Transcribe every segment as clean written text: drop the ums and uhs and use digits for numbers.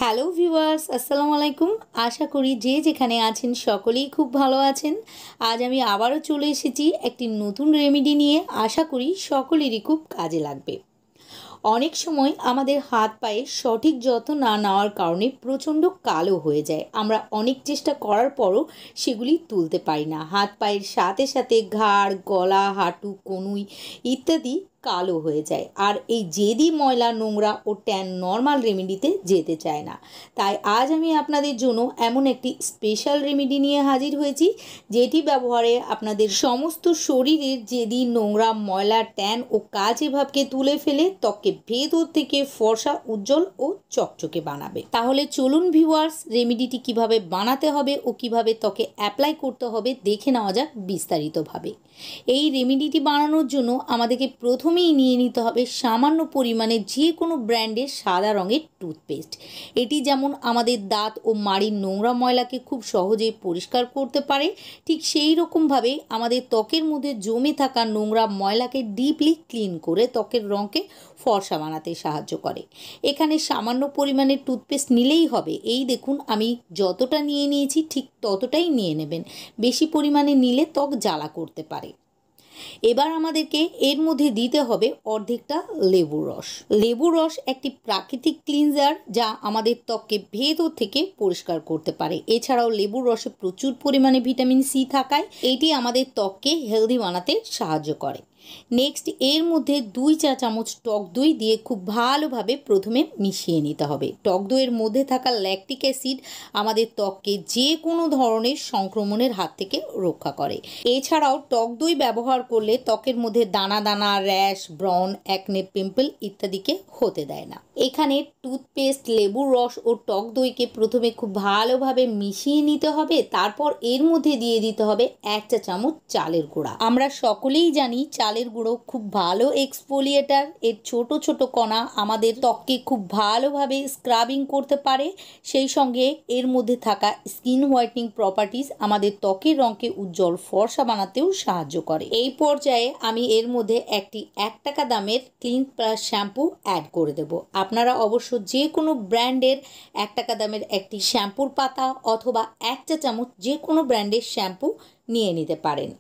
Hello viewers, আসসালামু আলাইকুম। আশা করি যে যেখানে আছেন সকলেই খুব ভালো আছেন। আজ আমি আবারও চলে এসেছি একটি নতুন রেমেডি নিয়ে। আশা করি সকলেরই খুব কাজে লাগবে। অনেক সময় আমাদের হাত পায়ে সঠিক যত্ন না নেওয়ার কারণে প্রচণ্ড কালো হয়ে যায়। আমরা অনেক চেষ্টা করার পরও সেগুলি তুলতে পারি না। হাত পায়ের সাথে সাথে ঘাড়, গলা, হাঁটু, কনুই ইত্যাদি কালো হয়ে যায়। আর এই জেদি ময়লা, নোংরা ও ট্যান নর্মাল রেমেডিতে যেতে চায় না। তাই আজ আমি আপনাদের জন্য এমন একটি স্পেশাল রেমেডি নিয়ে হাজির হয়েছি, যেটি ব্যবহারে আপনাদের সমস্ত শরীরের জেদি, নোংরা, ময়লা, ট্যান ও কালচে ভাবকে তুলে ফেলে ত্বককে ভেতর থেকে ফর্সা, উজ্জ্বল ও চকচকে বানাবে। তাহলে চলুন ভিউয়ার্স, রেমেডিটি কিভাবে বানাতে হবে ও কিভাবে ত্বকে অ্যাপ্লাই করতে হবে দেখে নেওয়া যাক বিস্তারিতভাবে। এই রেমেডিটি বানানোর জন্য আমাদেরকে প্রথমেই নিয়ে নিতে হবে সামান্য পরিমাণে যে কোনো ব্র্যান্ডের সাদা রঙের টুথপেস্ট। এটি যেমন আমাদের দাঁত ও মাড়ির নোংরা ময়লাকে খুব সহজেই পরিষ্কার করতে পারে, ঠিক সেই রকমভাবে আমাদের ত্বকের মধ্যে জমে থাকা নোংরা ময়লাকে ডিপলি ক্লিন করে ত্বকের রঙকে ফর্সা বানাতে সাহায্য করে। এখানে সামান্য পরিমাণে টুথপেস্ট নিলেই হবে। এই দেখুন, আমি যতটা নিয়ে নিয়েছি ঠিক ততটাই নিয়ে নেবেন। বেশি পরিমাণে নিলে ত্বক জ্বালা করতে পারে। এবার আমাদেরকে এর মধ্যে দিতে হবে অর্ধেকটা লেবুর রস। লেবুর রস একটি প্রাকৃতিক ক্লিনজার, যা আমাদের ত্বককে ভেতর থেকে পরিষ্কার করতে পারে। এছাড়াও লেবুর রসে প্রচুর পরিমাণে ভিটামিন সি থাকায় এটি আমাদের ত্বককে হেলদি বানাতে সাহায্য করে। নেক্সট, এর মধ্যে 2 চা চামচ টক দই দিয়ে খুব ভালোভাবে প্রথমে মিশিয়ে নিতে হবে। টক দইয়ের মধ্যে থাকা ল্যাকটিক অ্যাসিড আমাদের ত্বককে যে কোনো ধরনের সংক্রমণের হাত থেকে রক্ষা করে। এছাড়াও টক দই ব্যবহার করলে ত্বকের মধ্যে দানা দানা, র্যাশ, ব্রণ, অ্যাকনে, পিম্পল ইত্যাদিকে হতে দেয় না। এখানে টুথপেস্ট, লেবুর রস ও টক দইকে প্রথমে খুব ভালোভাবে মিশিয়ে নিতে হবে। তারপর এর মধ্যে দিয়ে দিতে হবে 1 চা চামচ চালের গুঁড়া। আমরা সকলেই জানি চালের গুঁড়ো খুব ভালো এক্সফোলিয়েটার। এর ছোট ছোট কণা আমাদের ত্বককে খুব ভালোভাবে স্ক্রাবিং করতে পারে। সেই সঙ্গে এর মধ্যে থাকা স্কিন হোয়াইটনিং প্রপার্টিজ আমাদের ত্বকের রঙকে উজ্জ্বল ফর্সা বানাতেও সাহায্য করে। এই পর্যায়ে আমি এর মধ্যে একটি 1 টাকা দামের ক্লিন প্লাস শ্যাম্পু অ্যাড করে দেব। আপনারা অবশ্য যে কোনো ব্র্যান্ডের 1 টাকা দামের একটি শ্যাম্পুর পাতা অথবা 1 চা চামচ যে কোনো ব্র্যান্ডের শ্যাম্পু নিয়ে নিতে পারেন।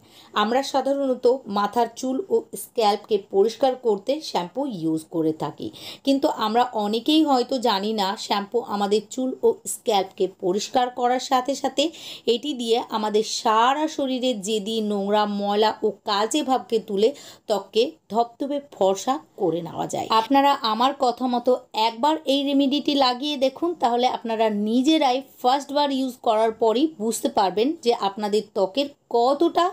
আমরা সাধারণত মাথার চুল ও স্ক্যাল্পকে পরিষ্কার করতে শ্যাম্পু ইউজ করে থাকি, কিন্তু আমরা অনেকেই হয়তো জানি না শ্যাম্পু আমাদের চুল ও স্ক্যাল্পকে পরিষ্কার করার সাথে সাথে এটি দিয়ে আমাদের সারা শরীরের জেদি, নোংরা, ময়লা ও কালচে ভাবকে তুলে ত্বককে ধবধবে ফর্সা করে নেওয়া যায়। আপনারা আমার কথা মতো একবার এই রেমেডিটি লাগিয়ে দেখুন, তাহলে আপনারা নিজেরাই ফার্স্টবার ইউজ করার পরই বুঝতে পারবেন যে আপনাদের ত্বকের কতটা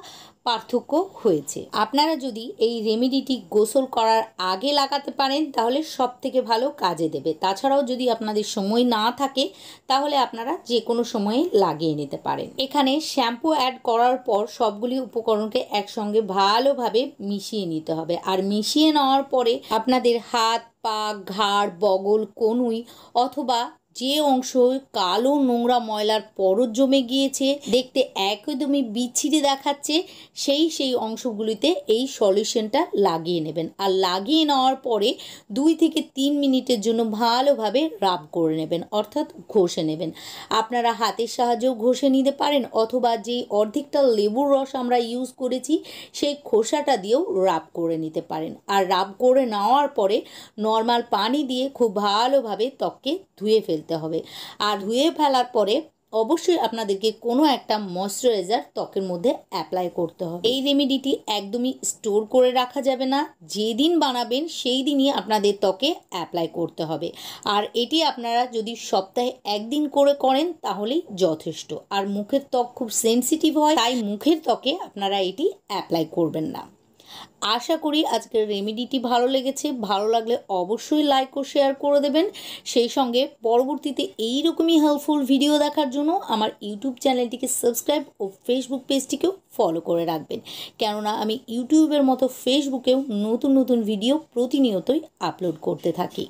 পার্থক্য হয়েছে। আপনারা যদি এই রেমেডিটি গোসল করার আগে লাগাতে পারেন তাহলে সব থেকে ভালো কাজে দেবে। তাছাড়াও যদি আপনাদের সময় না থাকে তাহলে আপনারা যে কোনো সময়ে লাগিয়ে নিতে পারেন। এখানে শ্যাম্পু অ্যাড করার পর সবগুলি উপকরণকে একসঙ্গে ভালোভাবে মিশিয়ে নিতে হবে। আর মিশিয়ে নেওয়ার পরে আপনাদের হাত, পা, ঘাড়, বগল, কনুই অথবা যে অংশ কালো নোংরা ময়লার পরত জমে গিয়েছে, দেখতে একদমই বিচ্ছিরি দেখাচ্ছে, সেই অংশগুলিতে এই সলিউশনটা লাগিয়ে নেবেন। আর লাগিয়ে নেওয়ার পরে 2 থেকে 3 মিনিটের জন্য ভালোভাবে রাব করে নেবেন, অর্থাৎ ঘষে নেবেন। আপনারা হাতের সাহায্যেও ঘষে নিতে পারেন অথবা যেই অর্ধেকটা লেবুর রস আমরা ইউজ করেছি সেই খোসাটা দিয়েও রাব করে নিতে পারেন। আর রাব করে নেওয়ার পরে নর্মাল পানি দিয়ে খুব ভালোভাবে ত্বককে ধুয়ে ফেলতে হবে। আর ধুয়ে ফেলার পরে অবশ্যই আপনাদেরকে কোনো একটা ময়শ্চারাইজার ত্বকের মধ্যে অ্যাপ্লাই করতে হবে। এই রেমেডিটি একদমই স্টোর করে রাখা যাবে না, যেদিন বানাবেন সেই দিনই আপনাদের ত্বকে অ্যাপ্লাই করতে হবে। আর এটি আপনারা যদি সপ্তাহে 1 দিন করে করেন তাহলেই যথেষ্ট। আর মুখের ত্বক খুব সেনসিটিভ হয়, তাই মুখের ত্বকে আপনারা এটি অ্যাপ্লাই করবেন না। আশা করি আজকের রেমেডিটি ভালো লেগেছে। ভালো লাগলে অবশ্যই লাইক ও শেয়ার করে দেবেন। সেই সঙ্গে পরবর্তীতে এইরকমই হেল্পফুল ভিডিও দেখার জন্য আমার ইউটিউব চ্যানেলটিকে সাবস্ক্রাইব ও ফেসবুক পেজটিকেও ফলো করে রাখবেন, কেননা আমি ইউটিউবের মতো ফেসবুকেও নতুন নতুন ভিডিও প্রতিনিয়তই আপলোড করতে থাকি।